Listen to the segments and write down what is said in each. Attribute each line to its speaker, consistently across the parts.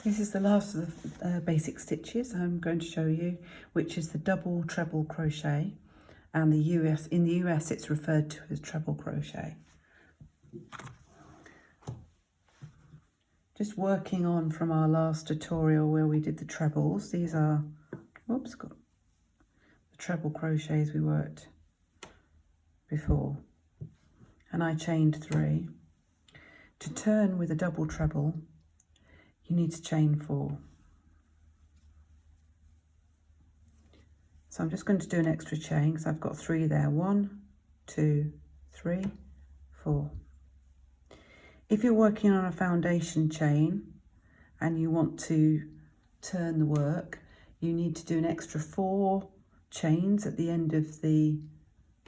Speaker 1: This is the last of the basic stitches I'm going to show you, which is the double treble crochet, and in the US it's referred to as treble crochet. Just working on from our last tutorial where we did the trebles. These are, whoops, got the treble crochets we worked before, and I chained 3. To turn with a double treble, you need to chain 4. So I'm just going to do an extra chain because I've got 3 there. 1, 2, 3, 4. If you're working on a foundation chain and you want to turn the work, you need to do an extra 4 chains at the end of the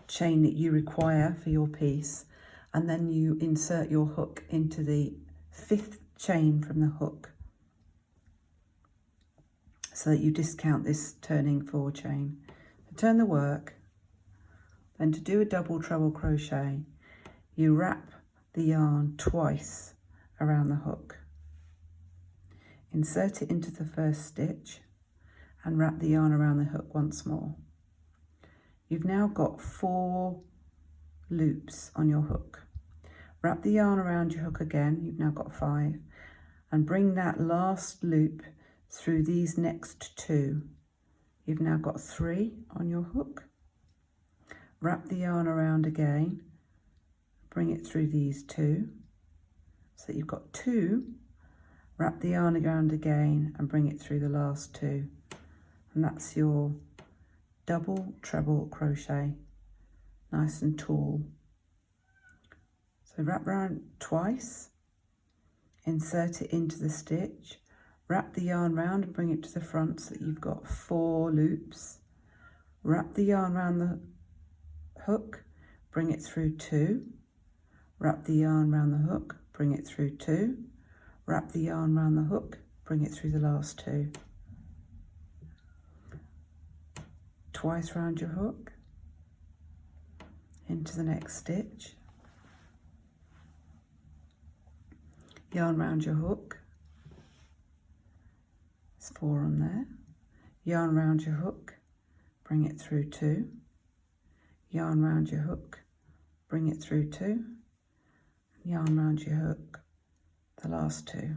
Speaker 1: chain that you require for your piece, and then you insert your hook into the 5th chain from the hook, so that you discount this turning 4 chain. To turn the work, then to do a double treble crochet, you wrap the yarn twice around the hook. Insert it into the first stitch and wrap the yarn around the hook once more. You've now got 4 loops on your hook. Wrap the yarn around your hook again, you've now got 5, and bring that last loop through these next 2. You've now got 3 on your hook. Wrap the yarn around again, bring it through these 2, so that you've got 2. Wrap the yarn around again and bring it through the last 2, and that's your double treble crochet, nice and tall. So wrap around twice, insert it into the stitch, wrap the yarn round and bring it to the front so that you've got 4 loops. Wrap the yarn around the hook, bring it through 2, wrap the yarn around the hook, bring it through 2, wrap the yarn around the hook, bring it through the last 2. Twice round your hook, into the next stitch, yarn round your hook, there's 4 on there, yarn round your hook, bring it through 2, yarn round your hook, bring it through 2, yarn round your hook, the last 2.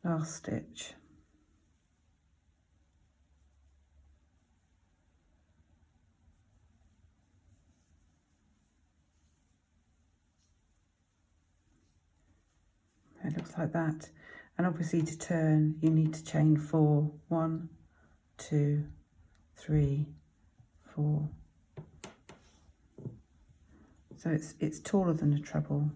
Speaker 1: Last stitch. It looks like that, and obviously to turn you need to chain 4. 1, 2, 3, 4. So it's taller than a treble.